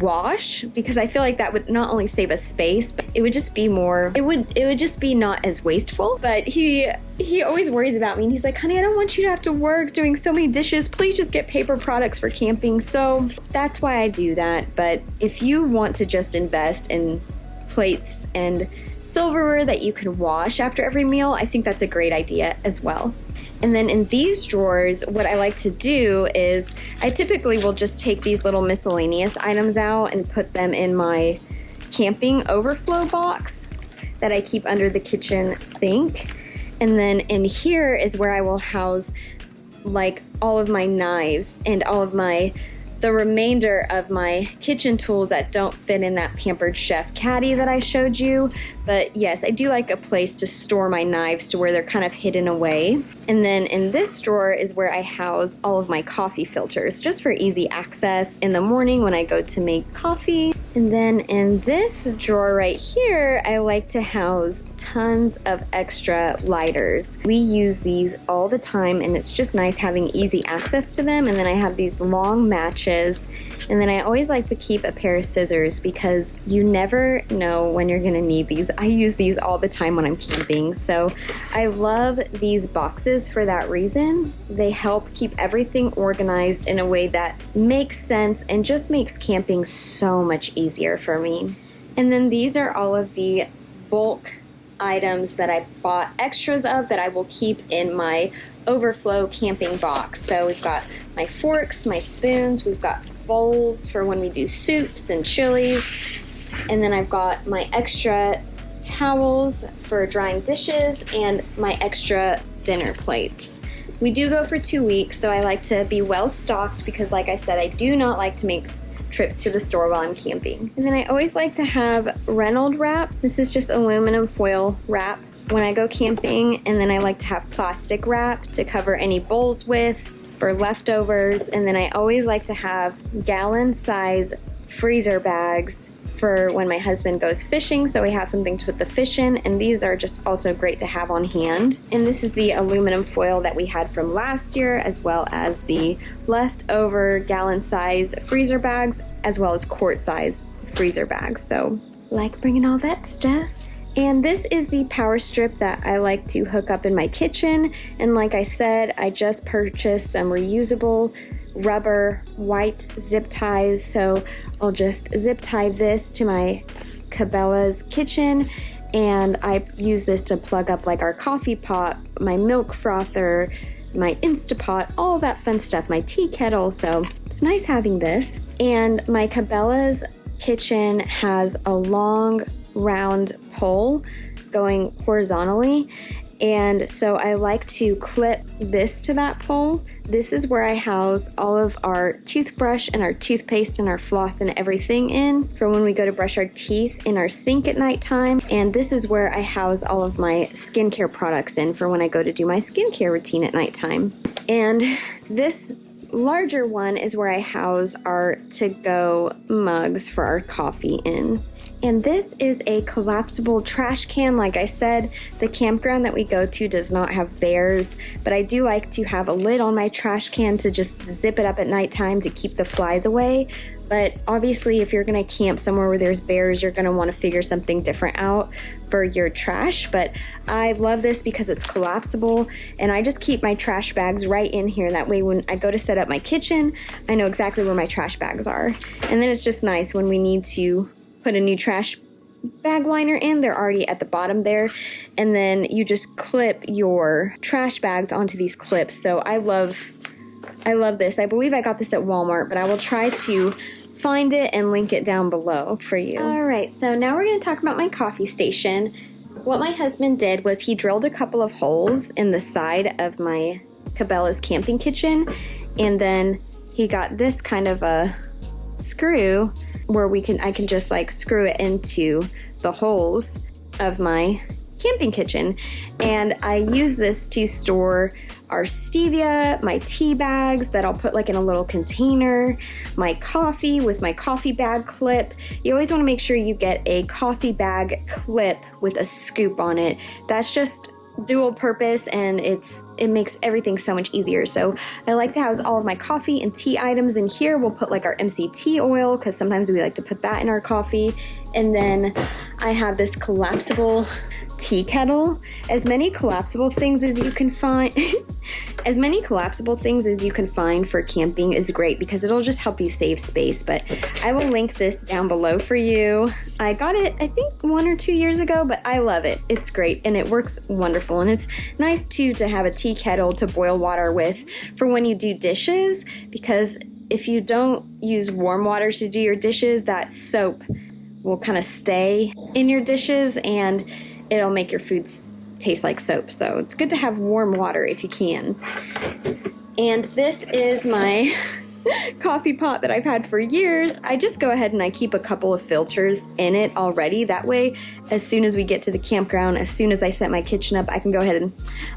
Speaker 1: wash, because I feel like that would not only save us space, but it would just be more, it would just be not as wasteful. But he always worries about me, and he's like, honey, I don't want you to have to work doing so many dishes. Please just get paper products for camping. So that's why I do that. But if you want to just invest in plates and silverware that you can wash after every meal, I think that's a great idea as well. And then in these drawers, what I like to do is I typically will just take these little miscellaneous items out and put them in my camping overflow box that I keep under the kitchen sink. And then in here is where I will house like all of my knives and all of the remainder of my kitchen tools that don't fit in that Pampered Chef caddy that I showed you. But yes, I do like a place to store my knives to where they're kind of hidden away. And then in this drawer is where I house all of my coffee filters, just for easy access in the morning when I go to make coffee. And then in this drawer right here, I like to house tons of extra lighters. We use these all the time, and it's just nice having easy access to them. And then I have these long matches. And then I always like to keep a pair of scissors because you never know when you're gonna need these. I use these all the time when I'm camping. So I love these boxes for that reason. They help keep everything organized in a way that makes sense and just makes camping so much easier for me. And then these are all of the bulk items that I bought extras of that I will keep in my overflow camping box. So we've got my forks, my spoons, we've got bowls for when we do soups and chilies, and then I've got my extra towels for drying dishes and my extra dinner plates. We do go for 2 weeks, so I like to be well stocked because, like I said, I do not like to make trips to the store while I'm camping. And then I always like to have Reynolds wrap. This is just aluminum foil wrap when I go camping, and then I like to have plastic wrap to cover any bowls with for leftovers. And then I always like to have gallon size freezer bags for when my husband goes fishing, so we have something to put the fish in, and these are just also great to have on hand. And this is the aluminum foil that we had from last year, as well as the leftover gallon size freezer bags, as well as quart size freezer bags. So like bringing all that stuff. And this is the power strip that I like to hook up in my kitchen. And like I said, I just purchased some reusable rubber white zip ties. So I'll just zip tie this to my Cabela's kitchen. And I use this to plug up like our coffee pot, my milk frother, my Instapot, all that fun stuff, my tea kettle. So it's nice having this. And my Cabela's kitchen has a long round pole going horizontally, and so I like to clip this to that pole. This is where I house all of our toothbrush and our toothpaste and our floss and everything in for when we go to brush our teeth in our sink at nighttime. And this is where I house all of my skincare products in for when I go to do my skincare routine at nighttime. And this larger one is where I house our to-go mugs for our coffee in. And this is a collapsible trash can. Like I said, the campground that we go to does not have bears, but I do like to have a lid on my trash can to just zip it up at nighttime to keep the flies away. But obviously, if you're gonna camp somewhere where there's bears, you're gonna wanna figure something different out for your trash. But I love this because it's collapsible, and I just keep my trash bags right in here. That way when I go to set up my kitchen, I know exactly where my trash bags are. And then it's just nice when we need to put a new trash bag liner in, they're already at the bottom there, and then you just clip your trash bags onto these clips. So I love this. I believe I got this at Walmart, but I will try to find it and link it down below for you. All right, so now we're going to talk about my coffee station. What my husband did was he drilled a couple of holes in the side of my Cabela's camping kitchen, and then he got this kind of a screw where I can just like screw it into the holes of my camping kitchen. And I use this to store our stevia, my tea bags that I'll put like in a little container, my coffee with my coffee bag clip. You always want to make sure you get a coffee bag clip with a scoop on it. That's just dual purpose, and it makes everything so much easier. So I like to house all of my coffee and tea items in here. We'll put like our MCT oil, because sometimes we like to put that in our coffee. And then I have this collapsible tea kettle. As many collapsible things as you can find for camping is great, because it'll just help you save space. But I will link this down below for you. I got it, I think 1 or 2 years ago, but I love it. It's great and it works wonderful. And it's nice too to have a tea kettle to boil water with for when you do dishes, because if you don't use warm water to do your dishes, that soap will kind of stay in your dishes and it'll make your foods taste like soap. So it's good to have warm water if you can. And this is my coffee pot that I've had for years. I just go ahead and I keep a couple of filters in it already. That way, as soon as we get to the campground, as soon as I set my kitchen up, I can go ahead and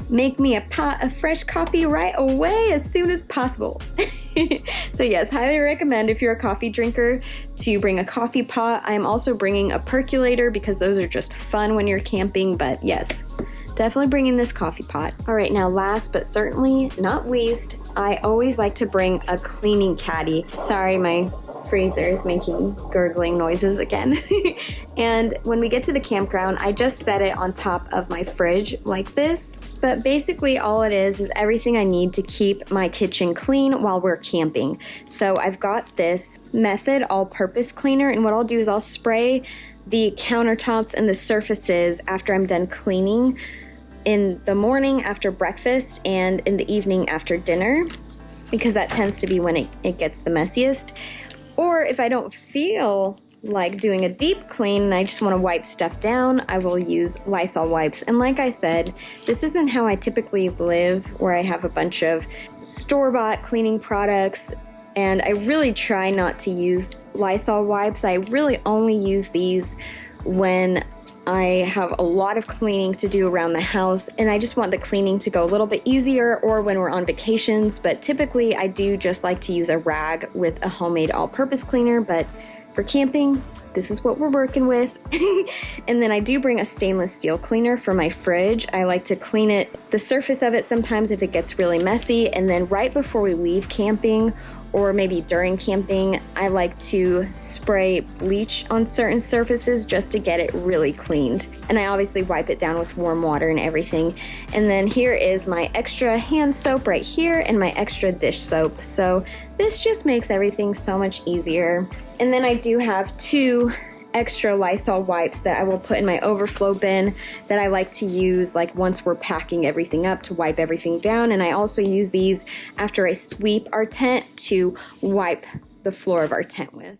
Speaker 1: make me a pot of fresh coffee right away as soon as possible. So yes, highly recommend if you're a coffee drinker to bring a coffee pot. I'm also bringing a percolator because those are just fun when you're camping, but yes, definitely bringing this coffee pot. All right, now last but certainly not least, I always like to bring a cleaning caddy. Sorry, my freezer is making gurgling noises again. And when we get to the campground, I just set it on top of my fridge like this. But basically all it is everything I need to keep my kitchen clean while we're camping. So I've got this Method all-purpose cleaner, and what I'll do is I'll spray the countertops and the surfaces after I'm done cleaning in the morning after breakfast and in the evening after dinner, because that tends to be when it gets the messiest. Or if I don't feel like doing a deep clean and I just want to wipe stuff down, I will use Lysol wipes. And like I said, this isn't how I typically live, where I have a bunch of store-bought cleaning products, and I really try not to use Lysol wipes. I really only use these when I have a lot of cleaning to do around the house and I just want the cleaning to go a little bit easier, or when we're on vacations. But typically I do just like to use a rag with a homemade all-purpose cleaner, but for camping, this is what we're working with. And then I do bring a stainless steel cleaner for my fridge. I like to clean the surface of it sometimes if it gets really messy, and then right before we leave camping, or maybe during camping, I like to spray bleach on certain surfaces just to get it really cleaned. And I obviously wipe it down with warm water and everything. And then here is my extra hand soap right here and my extra dish soap. So this just makes everything so much easier. And then I do have 2 extra Lysol wipes that I will put in my overflow bin that I like to use like once we're packing everything up to wipe everything down. And I also use these after I sweep our tent to wipe the floor of our tent with.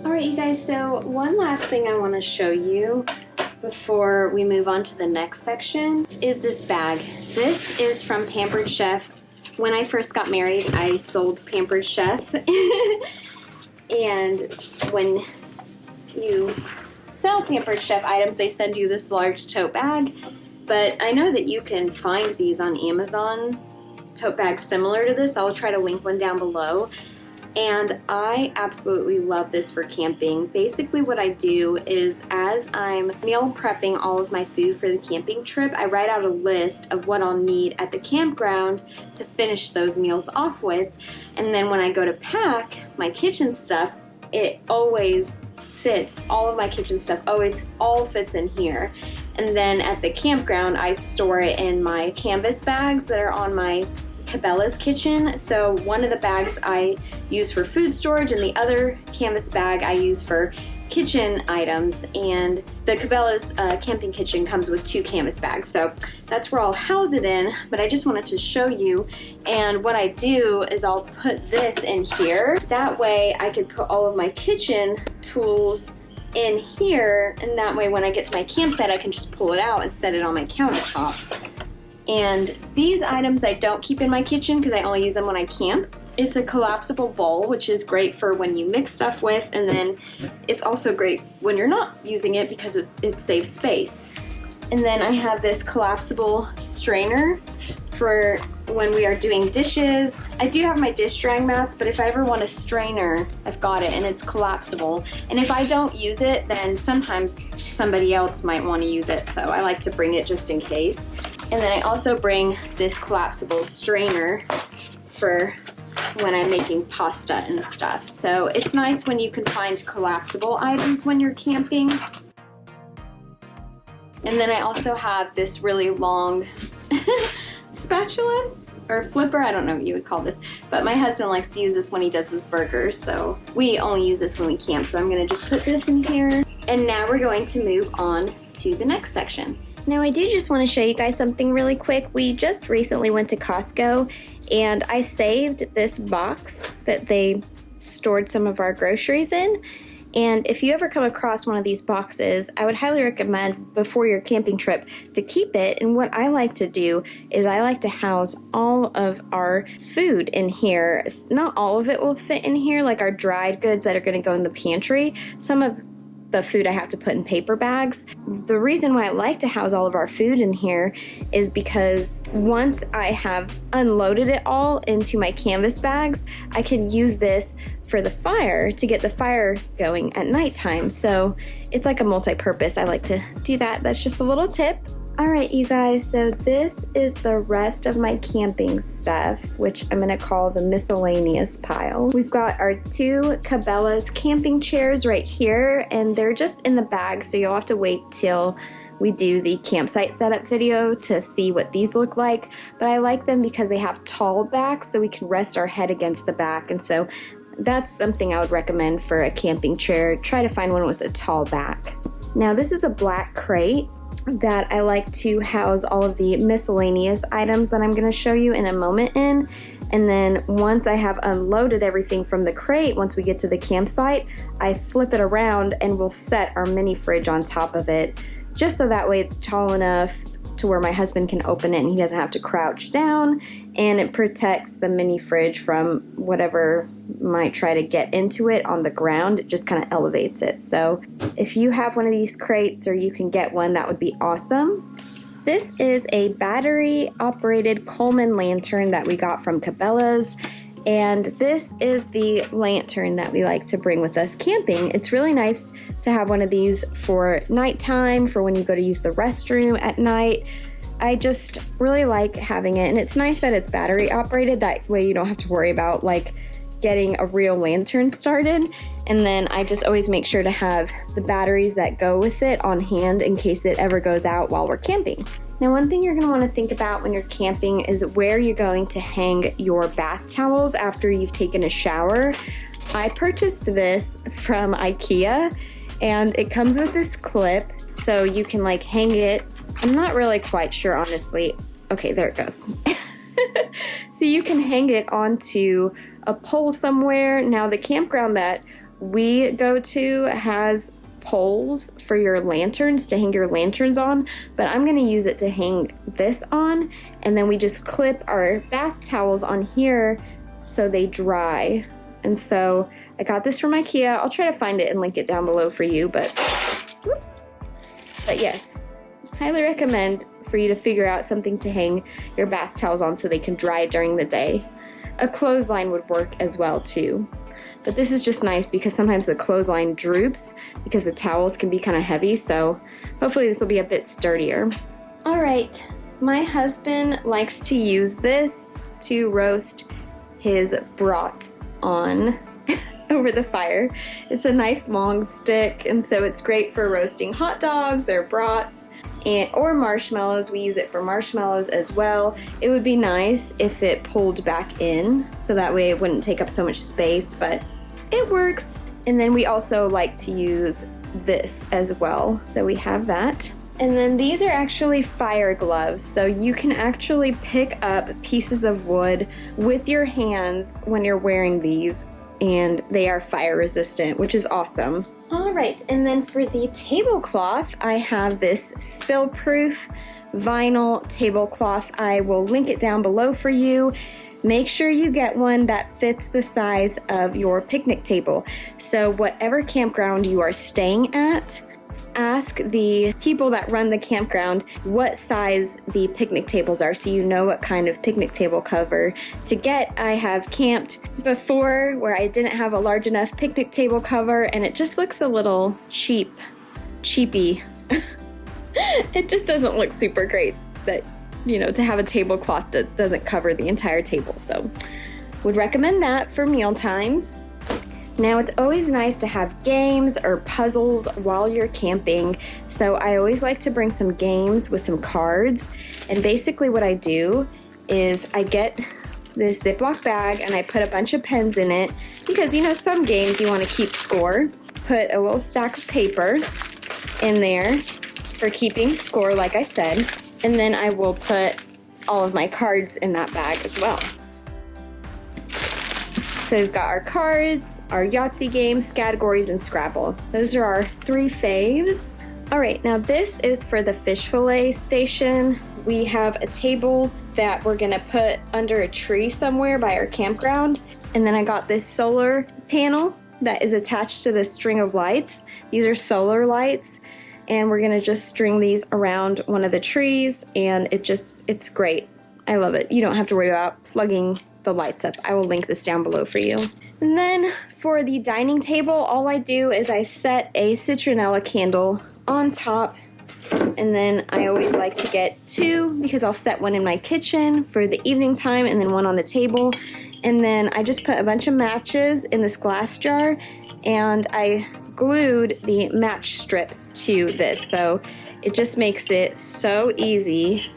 Speaker 1: Alright you guys, so one last thing I want to show you before we move on to the next section is this bag. This is from Pampered Chef. When I first got married, I sold Pampered Chef. And when you sell Pampered Chef items, they send you this large tote bag. But I know that you can find these on Amazon, tote bags similar to this. I'll try to link one down below. and I absolutely love this for camping. Basically what I do is, as I'm meal prepping all of my food for the camping trip, I write out a list of what I'll need at the campground to finish those meals off with, and then when I go to pack my kitchen stuff, it always fits, all of my kitchen stuff always all fits in here. And then at the campground, I store it in my canvas bags that are on my Cabela's kitchen. So one of the bags I use for food storage, and the other canvas bag I use for kitchen items. And the Cabela's camping kitchen comes with 2 canvas bags, so that's where I'll house it in. But I just wanted to show you, and what I do is I'll put this in here. That way I could put all of my kitchen tools in here, and that way when I get to my campsite I can just pull it out and set it on my countertop. And these items I don't keep in my kitchen because I only use them when I camp. It's a collapsible bowl, which is great for when you mix stuff with, and then it's also great when you're not using it because it saves space. And then I have this collapsible strainer for when we are doing dishes. I do have my dish drying mats, but if I ever want a strainer, I've got it, and it's collapsible. And if I don't use it, then sometimes somebody else might want to use it, so I like to bring it just in case. And then I also bring this collapsible strainer for when I'm making pasta and stuff. So it's nice when you can find collapsible items when you're camping. And then I also have this really long spatula or flipper, I don't know what you would call this, but my husband likes to use this when he does his burgers, so we only use this when we camp. So I'm gonna just put this in here. And now we're going to move on to the next section. Now I do just want to show you guys something really quick. We just recently went to Costco, and I saved this box that they stored some of our groceries in. And if you ever come across one of these boxes, I would highly recommend before your camping trip to keep it. And what I like to do is I like to house all of our food in here. Not all of it will fit in here, like our dried goods that are going to go in the pantry. Some of the food I have to put in paper bags. The reason why I like to house all of our food in here is because once I have unloaded it all into my canvas bags, I can use this for the fire to get the fire going at nighttime. So it's like a multi-purpose. I like to do that. That's just a little tip. All right, you guys, so this is the rest of my camping stuff, which I'm gonna call the miscellaneous pile. We've got our 2 Cabela's camping chairs right here, and they're just in the bag, so you'll have to wait till we do the campsite setup video to see what these look like. But I like them because they have tall backs, so we can rest our head against the back, and so that's something I would recommend for a camping chair. Try to find one with a tall back. Now this is a black crate that I like to house all of the miscellaneous items that I'm going to show you in a moment in. And then once I have unloaded everything from the crate, once we get to the campsite, I flip it around and we'll set our mini fridge on top of it, just so that way it's tall enough to where my husband can open it and he doesn't have to crouch down, and it protects the mini fridge from whatever might try to get into it on the ground. It just kind of elevates it. So if you have one of these crates or you can get one, that would be awesome. This is a battery operated Coleman lantern that we got from Cabela's, and this is the lantern that we like to bring with us camping. It's really nice to have one of these for nighttime, for when you go to use the restroom at night. I just really like having it, and it's nice that it's battery operated. That way you don't have to worry about like getting a real lantern started. And then I just always make sure to have the batteries that go with it on hand in case it ever goes out while we're camping. Now, one thing you're going to want to think about when you're camping is where you're going to hang your bath towels after you've taken a shower. I purchased this from IKEA, and it comes with this clip so you can like hang it. I'm not really quite sure, honestly. Okay, there it goes. So you can hang it onto a pole somewhere. Now, the campground that we go to has poles for your lanterns, to hang your lanterns on, but I'm going to use it to hang this on, and then we just clip our bath towels on here so they dry. And so I got this from IKEA. I'll try to find it and link it down below for you, but whoops. But yes, highly recommend for you to figure out something to hang your bath towels on so they can dry during the day. A clothesline would work as well too. but this is just nice because sometimes the clothesline droops because the towels can be kind of heavy, so hopefully this will be a bit sturdier. All right, my husband likes to use this to roast his brats on over the fire. It's a nice long stick, and so it's great for roasting hot dogs or brats or marshmallows. We use it for marshmallows as well. It would be nice if it pulled back in, so that way it wouldn't take up so much space, but it works. And then we also like to use this as well. So we have that. And then these are actually fire gloves, so you can actually pick up pieces of wood with your hands when you're wearing these, and they are fire resistant, which is awesome. All right, and then for the tablecloth, I have this spill-proof vinyl tablecloth. I will link it down below for you. Make sure you get one that fits the size of your picnic table. So whatever campground you are staying at, ask the people that run the campground what size the picnic tables are, so you know what kind of picnic table cover to get. I have camped before where I didn't have a large enough picnic table cover, and it just looks a little cheapy. It just doesn't look super great that, you know, to have a tablecloth that doesn't cover the entire table. So would recommend that for meal times. Now, it's always nice to have games or puzzles while you're camping, so I always like to bring some games with some cards. And basically what I do is I get this Ziploc bag and I put a bunch of pens in it, because, you know, some games you want to keep score. Put a little stack of paper in there for keeping score, like I said, and then I will put all of my cards in that bag as well. So we've got our cards, our Yahtzee games, categories, and Scrabble. Those are our 3 faves. All right, now this is for the fish fillet station. We have a table that we're gonna put under a tree somewhere by our campground. And then I got this solar panel that is attached to this string of lights. These are solar lights, and we're gonna just string these around one of the trees, and it's great. I love it. You don't have to worry about plugging the lights up. I will link this down below for you. And then for the dining table, all I do is I set a citronella candle on top, and then I always like to get 2 because I'll set one in my kitchen for the evening time and then one on the table. And then I just put a bunch of matches in this glass jar, and I glued the match strips to this, so it just makes it so easy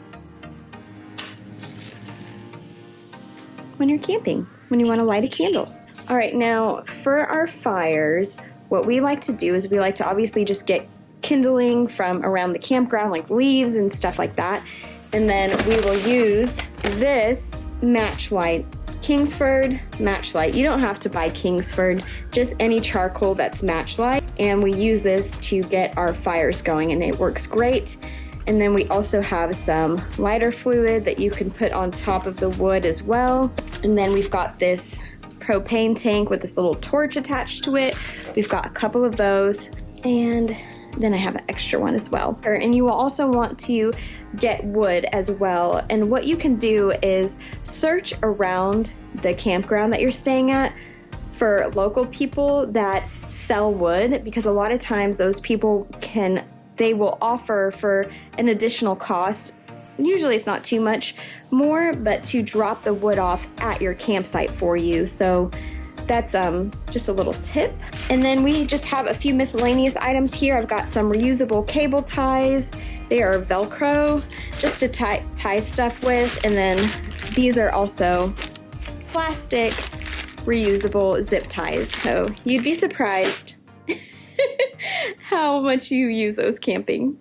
Speaker 1: when you're camping, when you want to light a candle. All right, now for our fires, what we like to do is we like to obviously just get kindling from around the campground, like leaves and stuff like that. And then we will use this match light, Kingsford match light. You don't have to buy Kingsford, just any charcoal that's match light. And we use this to get our fires going, and it works great. And then we also have some lighter fluid that you can put on top of the wood as well. And then we've got this propane tank with this little torch attached to it. We've got a couple of those, and then I have an extra one as well. And you will also want to get wood as well. And what you can do is search around the campground that you're staying at for local people that sell wood, because a lot of times those people they will offer for an additional cost. Usually it's not too much more, but to drop the wood off at your campsite for you. So that's just a little tip. And then we just have a few miscellaneous items here. I've got some reusable cable ties. They are Velcro just to tie stuff with. And then these are also plastic reusable zip ties. So you'd be surprised how much you use those camping.